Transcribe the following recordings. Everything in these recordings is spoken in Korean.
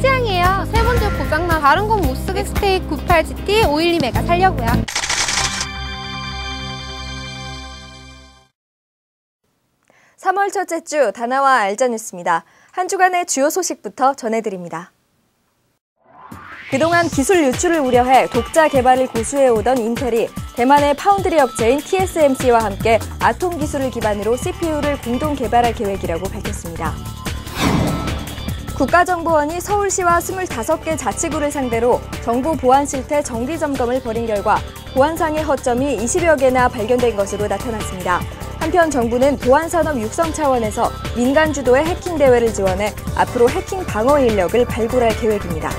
취향이에요. 세 번째 고장나 다른 건 못 쓰게 스테이크 98GT 512메가 살려고요. 3월 첫째 주 다나와 알짜 뉴스입니다. 한 주간의 주요 소식부터 전해드립니다. 그동안 기술 유출을 우려해 독자 개발을 고수해오던 인텔이 대만의 파운드리 업체인 TSMC와 함께 아톰 기술을 기반으로 CPU를 공동 개발할 계획이라고 밝혔습니다. 국가정보원이 서울시와 25개 자치구를 상대로 정보 보안 실태 정기 점검을 벌인 결과 보안상의 허점이 20여 개나 발견된 것으로 나타났습니다. 한편 정부는 보안산업 육성 차원에서 민간 주도의 해킹 대회를 지원해 앞으로 해킹 방어 인력을 발굴할 계획입니다.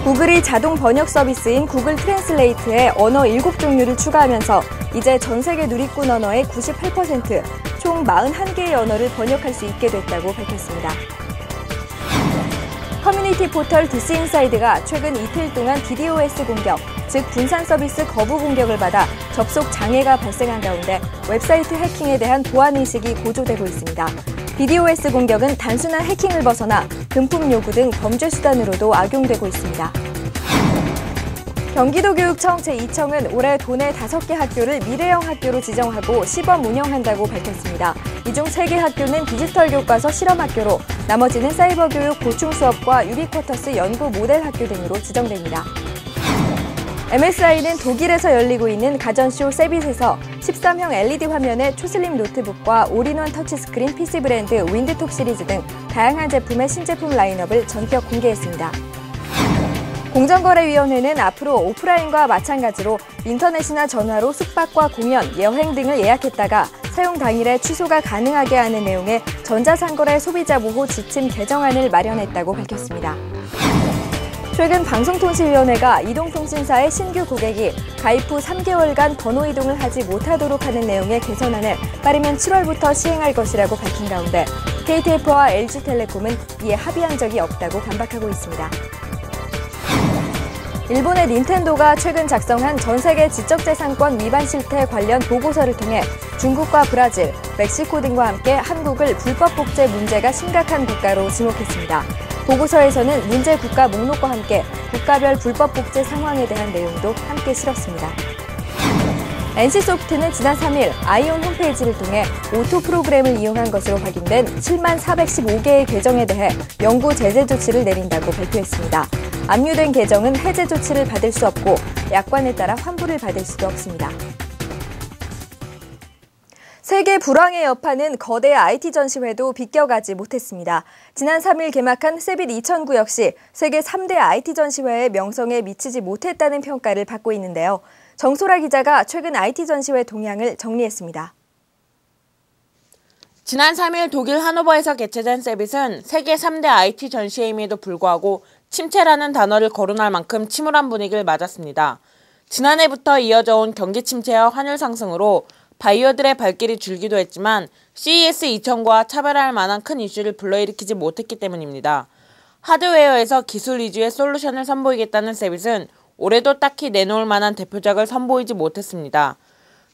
구글이 자동 번역 서비스인 구글 트랜슬레이트에 언어 7종류를 추가하면서 이제 전 세계 누리꾼 언어의 98%, 총 41개의 언어를 번역할 수 있게 됐다고 밝혔습니다. 커뮤니티 포털 디스인사이드가 최근 이틀 동안 DDoS 공격, 즉 분산 서비스 거부 공격을 받아 접속 장애가 발생한 가운데 웹사이트 해킹에 대한 보안의식이 고조되고 있습니다. DDoS 공격은 단순한 해킹을 벗어나 금품 요구 등 범죄 수단으로도 악용되고 있습니다. 경기도교육청 제2청은 올해 도내 5개 학교를 미래형 학교로 지정하고 시범 운영한다고 밝혔습니다. 이 중 3개 학교는 디지털 교과서 실험 학교로 나머지는 사이버 교육 보충 수업과 유비쿼터스 연구 모델 학교 등으로 지정됩니다. MSI는 독일에서 열리고 있는 가전쇼 세빗에서 13형 LED 화면의 초슬림 노트북과 올인원 터치스크린 PC 브랜드 윈드톡 시리즈 등 다양한 제품의 신제품 라인업을 전격 공개했습니다. 공정거래위원회는 앞으로 오프라인과 마찬가지로 인터넷이나 전화로 숙박과 공연, 여행 등을 예약했다가 사용 당일에 취소가 가능하게 하는 내용의 전자상거래 소비자보호 지침 개정안을 마련했다고 밝혔습니다. 최근 방송통신위원회가 이동통신사의 신규 고객이 가입 후 3개월간 번호 이동을 하지 못하도록 하는 내용의 개선안을 빠르면 7월부터 시행할 것이라고 밝힌 가운데 KTF와 LG텔레콤은 이에 합의한 적이 없다고 반박하고 있습니다. 일본의 닌텐도가 최근 작성한 전 세계 지적재산권 위반 실태 관련 보고서를 통해 중국과 브라질, 멕시코 등과 함께 한국을 불법 복제 문제가 심각한 국가로 지목했습니다. 보고서에서는 문제 국가 목록과 함께 국가별 불법 복제 상황에 대한 내용도 함께 실었습니다. NC소프트는 지난 3일 아이온 홈페이지를 통해 오토 프로그램을 이용한 것으로 확인된 7만 415개의 계정에 대해 영구 제재 조치를 내린다고 발표했습니다. 압류된 계정은 해제 조치를 받을 수 없고 약관에 따라 환불을 받을 수도 없습니다. 세계 불황의 여파는 거대 IT 전시회도 비껴가지 못했습니다. 지난 3일 개막한 세빗 2009 역시 세계 3대 IT 전시회의 명성에 미치지 못했다는 평가를 받고 있는데요. 정소라 기자가 최근 IT 전시회 동향을 정리했습니다. 지난 3일 독일 하노버에서 개최된 세빗은 세계 3대 IT 전시회임에도 불구하고 침체라는 단어를 거론할 만큼 침울한 분위기를 맞았습니다. 지난해부터 이어져 온 경기 침체와 환율 상승으로 바이어들의 발길이 줄기도 했지만 CES 2009와 차별할 만한 큰 이슈를 불러일으키지 못했기 때문입니다. 하드웨어에서 기술 위주의 솔루션을 선보이겠다는 세빗은 올해도 딱히 내놓을 만한 대표작을 선보이지 못했습니다.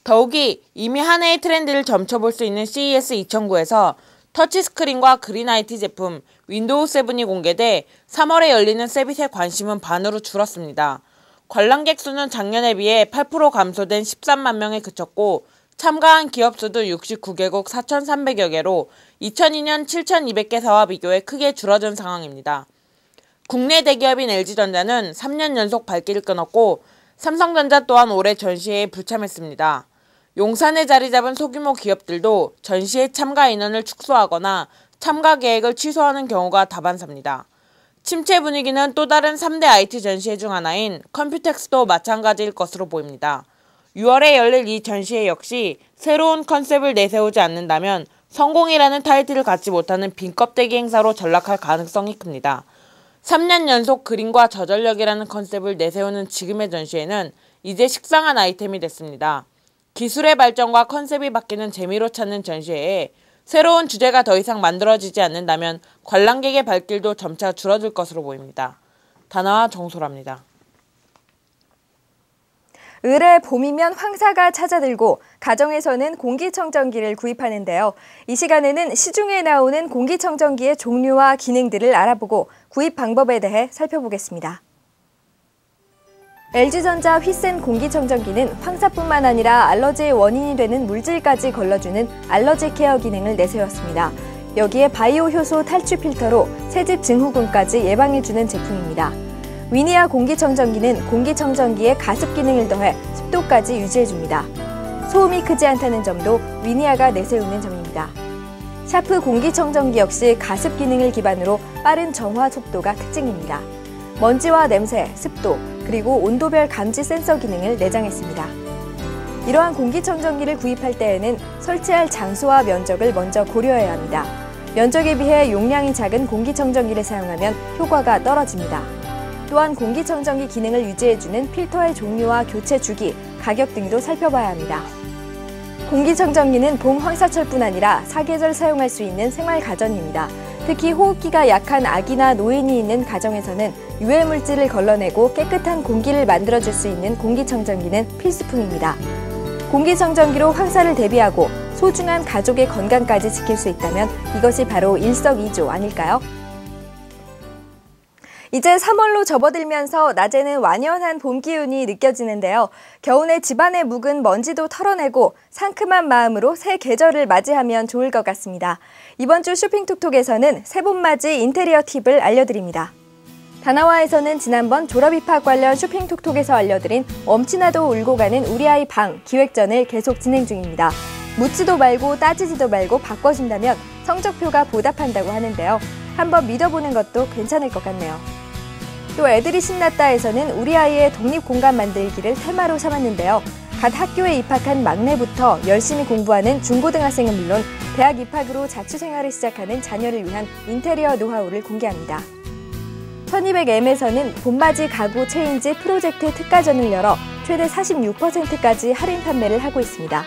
더욱이 이미 한 해의 트렌드를 점쳐볼 수 있는 CES 2009에서 터치스크린과 그린 IT 제품 윈도우 7이 공개돼 3월에 열리는 세빗의 관심은 반으로 줄었습니다. 관람객 수는 작년에 비해 8% 감소된 13만 명에 그쳤고 참가한 기업 수도 69개국 4,300여 개로 2002년 7,200개사와 비교해 크게 줄어든 상황입니다. 국내 대기업인 LG전자는 3년 연속 발길을 끊었고 삼성전자 또한 올해 전시회에 불참했습니다. 용산에 자리 잡은 소규모 기업들도 전시회 참가 인원을 축소하거나 참가 계획을 취소하는 경우가 다반사입니다. 침체 분위기는 또 다른 3대 IT 전시회 중 하나인 컴퓨텍스도 마찬가지일 것으로 보입니다. 6월에 열릴 이 전시회 역시 새로운 컨셉을 내세우지 않는다면 성공이라는 타이틀을 갖지 못하는 빈 껍데기 행사로 전락할 가능성이 큽니다. 3년 연속 그림과 저전력이라는 컨셉을 내세우는 지금의 전시회는 이제 식상한 아이템이 됐습니다. 기술의 발전과 컨셉이 바뀌는 재미로 찾는 전시회에 새로운 주제가 더 이상 만들어지지 않는다면 관람객의 발길도 점차 줄어들 것으로 보입니다. 다나와 정소라입니다. 을의 봄이면 황사가 찾아들고 가정에서는 공기청정기를 구입하는데요. 이 시간에는 시중에 나오는 공기청정기의 종류와 기능들을 알아보고 구입 방법에 대해 살펴보겠습니다. LG전자 휘센 공기청정기는 황사뿐만 아니라 알러지의 원인이 되는 물질까지 걸러주는 알러지 케어 기능을 내세웠습니다. 여기에 바이오 효소 탈취 필터로 새집 증후군까지 예방해주는 제품입니다. 위니아 공기청정기는 공기청정기에 가습 기능을 더해 습도까지 유지해줍니다. 소음이 크지 않다는 점도 위니아가 내세우는 점입니다. 샤프 공기청정기 역시 가습 기능을 기반으로 빠른 정화 속도가 특징입니다. 먼지와 냄새, 습도, 그리고 온도별 감지 센서 기능을 내장했습니다. 이러한 공기청정기를 구입할 때에는 설치할 장소와 면적을 먼저 고려해야 합니다. 면적에 비해 용량이 작은 공기청정기를 사용하면 효과가 떨어집니다. 또한 공기청정기 기능을 유지해주는 필터의 종류와 교체 주기, 가격 등도 살펴봐야 합니다. 공기청정기는 봄 황사철뿐 아니라 사계절 사용할 수 있는 생활 가전입니다. 특히 호흡기가 약한 아기나 노인이 있는 가정에서는 유해 물질을 걸러내고 깨끗한 공기를 만들어줄 수 있는 공기청정기는 필수품입니다. 공기청정기로 황사를 대비하고 소중한 가족의 건강까지 지킬 수 있다면 이것이 바로 일석이조 아닐까요? 이제 3월로 접어들면서 낮에는 완연한 봄 기운이 느껴지는데요. 겨우내 집안에 묵은 먼지도 털어내고 상큼한 마음으로 새 계절을 맞이하면 좋을 것 같습니다. 이번 주 쇼핑톡톡에서는 새봄맞이 인테리어 팁을 알려드립니다. 다나와에서는 지난번 졸업 입학 관련 쇼핑톡톡에서 알려드린 엄친아도 울고 가는 우리 아이 방 기획전을 계속 진행 중입니다. 묻지도 말고 따지지도 말고 바꿔준다면 성적표가 보답한다고 하는데요. 한번 믿어보는 것도 괜찮을 것 같네요. 또 애들이 신났다에서는 우리 아이의 독립공간 만들기를 테마로 삼았는데요. 갓 학교에 입학한 막내부터 열심히 공부하는 중고등학생은 물론 대학 입학으로 자취생활을 시작하는 자녀를 위한 인테리어 노하우를 공개합니다. 1200M에서는 봄맞이 가구 체인지 프로젝트 특가전을 열어 최대 46%까지 할인 판매를 하고 있습니다.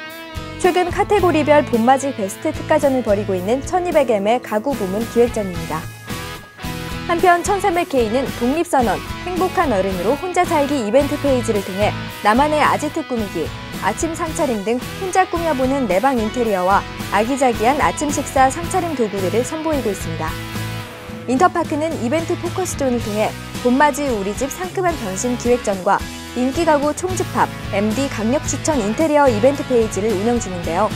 최근 카테고리별 봄맞이 베스트 특가전을 벌이고 있는 1200M의 가구 부문 기획전입니다. 한편 1300K는 독립선언, 행복한 어른으로 혼자 살기 이벤트 페이지를 통해 나만의 아지트 꾸미기, 아침 상차림 등 혼자 꾸며보는 내방 인테리어와 아기자기한 아침 식사 상차림 도구들을 선보이고 있습니다. 인터파크는 이벤트 포커스존을 통해 봄맞이 우리집 상큼한 변신 기획전과 인기 가구 총집합, MD 강력 추천 인테리어 이벤트 페이지를 운영 중인데요.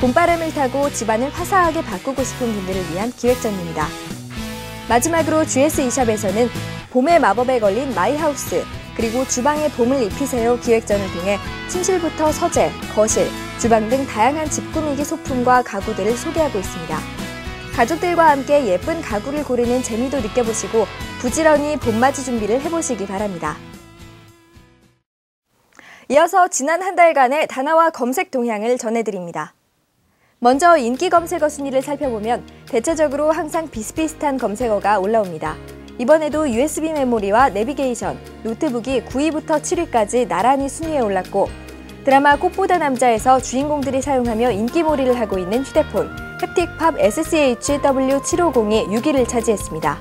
봄바람을 타고 집안을 화사하게 바꾸고 싶은 분들을 위한 기획전입니다. 마지막으로 GS e샵에서는 봄의 마법에 걸린 마이하우스, 그리고 주방에 봄을 입히세요 기획전을 통해 침실부터 서재, 거실, 주방 등 다양한 집 꾸미기 소품과 가구들을 소개하고 있습니다. 가족들과 함께 예쁜 가구를 고르는 재미도 느껴보시고 부지런히 봄맞이 준비를 해보시기 바랍니다. 이어서 지난 한 달간의 다나와 검색 동향을 전해드립니다. 먼저 인기 검색어 순위를 살펴보면 대체적으로 항상 비슷비슷한 검색어가 올라옵니다. 이번에도 USB 메모리와 내비게이션, 노트북이 9위부터 7위까지 나란히 순위에 올랐고 드라마 꽃보다 남자에서 주인공들이 사용하며 인기몰이를 하고 있는 휴대폰 햅틱팝 SCH-W750이 6위를 차지했습니다.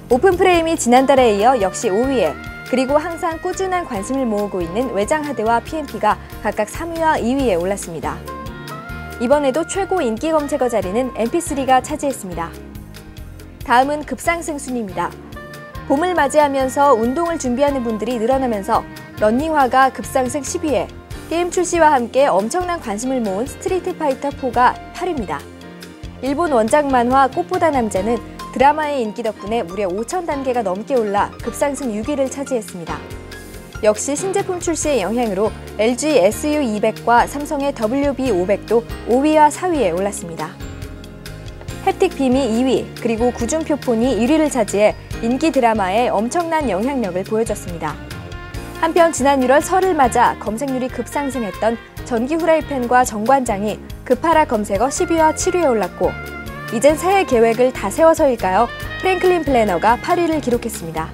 오픈프레임이 지난달에 이어 역시 5위에, 그리고 항상 꾸준한 관심을 모으고 있는 외장하드와 PMP가 각각 3위와 2위에 올랐습니다. 이번에도 최고 인기 검색어 자리는 MP3가 차지했습니다. 다음은 급상승 순위입니다. 봄을 맞이하면서 운동을 준비하는 분들이 늘어나면서 러닝화가 급상승 10위에, 게임 출시와 함께 엄청난 관심을 모은 스트리트 파이터 4가 8위입니다. 일본 원작 만화 꽃보다 남자는 드라마의 인기 덕분에 무려 5,000단계가 넘게 올라 급상승 6위를 차지했습니다. 역시 신제품 출시의 영향으로 LG SU200과 삼성의 WB500도 5위와 4위에 올랐습니다. 햅틱빔이 2위, 그리고 구중표폰이 1위를 차지해 인기 드라마에 엄청난 영향력을 보여줬습니다. 한편 지난 1월 설을 맞아 검색률이 급상승했던 전기 후라이팬과 정관장이 급하라 검색어 10위와 7위에 올랐고, 이젠 새해 계획을 다 세워서일까요? 프랭클린 플래너가 8위를 기록했습니다.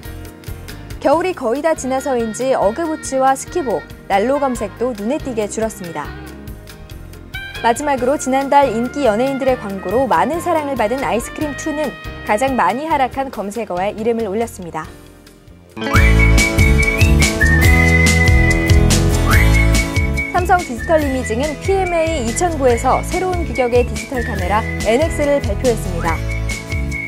겨울이 거의 다 지나서인지 어그부츠와 스키복, 난로 검색도 눈에 띄게 줄었습니다. 마지막으로 지난달 인기 연예인들의 광고로 많은 사랑을 받은 아이스크림2는 가장 많이 하락한 검색어에 이름을 올렸습니다. 삼성 디지털 이미징은 PMA 2009에서 새로운 규격의 디지털 카메라 NX를 발표했습니다.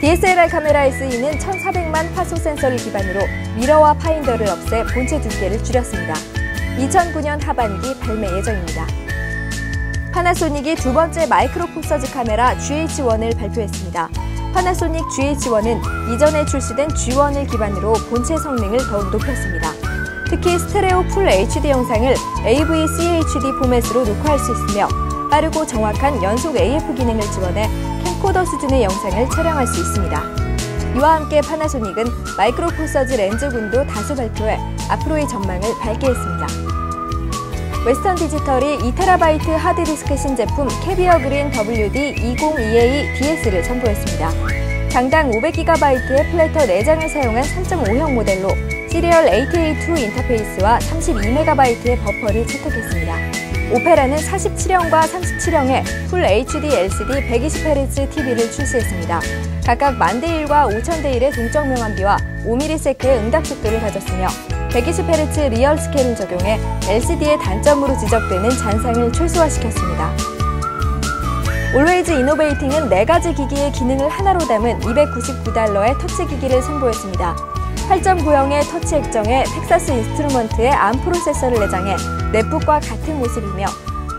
DSLR 카메라에 쓰이는 1400만 화소 센서를 기반으로 미러와 파인더를 없애 본체 두께를 줄였습니다. 2009년 하반기 발매 예정입니다. 파나소닉이 두 번째 마이크로 포 서즈 카메라 GH1을 발표했습니다. 파나소닉 GH1은 이전에 출시된 G1을 기반으로 본체 성능을 더욱 높였습니다. 특히 스테레오 풀 HD 영상을 AV-CHD 포맷으로 녹화할 수 있으며 빠르고 정확한 연속 AF 기능을 지원해 캠코더 수준의 영상을 촬영할 수 있습니다. 이와 함께 파나소닉은 마이크로 포 서즈 렌즈군도 다수 발표해 앞으로의 전망을 밝게 했습니다. 웨스턴 디지털이 2TB 하드디스크 신제품 캐비어 그린 WD-20EA DS를 선보였습니다. 장당 500GB의 플래터 4장을 사용한 3.5형 모델로 시리얼 ATA2 인터페이스와 32MB의 버퍼를 채택했습니다. 오페라는 47형과 37형의 풀 HD LCD 120Hz TV를 출시했습니다. 각각 1000대1과 5000대1의 동적 명암비와 5ms의 응답 속도를 가졌으며 120Hz 리얼 스케일을 적용해 LCD의 단점으로 지적되는 잔상을 최소화시켰습니다. Always Innovating은 4가지 기기의 기능을 하나로 담은 $299의 터치 기기를 선보였습니다. 8.9형의 터치 액정에 텍사스 인스트루먼트의 ARM 프로세서를 내장해 넷북과 같은 모습이며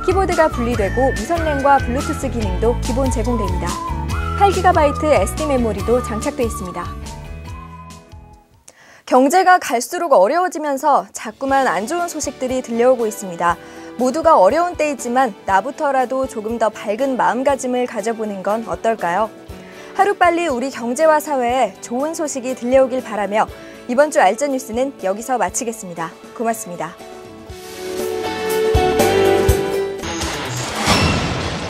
키보드가 분리되고 무선랜과 블루투스 기능도 기본 제공됩니다. 8GB SD 메모리도 장착돼 있습니다. 경제가 갈수록 어려워지면서 자꾸만 안 좋은 소식들이 들려오고 있습니다. 모두가 어려운 때이지만 나부터라도 조금 더 밝은 마음가짐을 가져보는 건 어떨까요? 하루빨리 우리 경제와 사회에 좋은 소식이 들려오길 바라며 이번 주 알짜 뉴스는 여기서 마치겠습니다. 고맙습니다.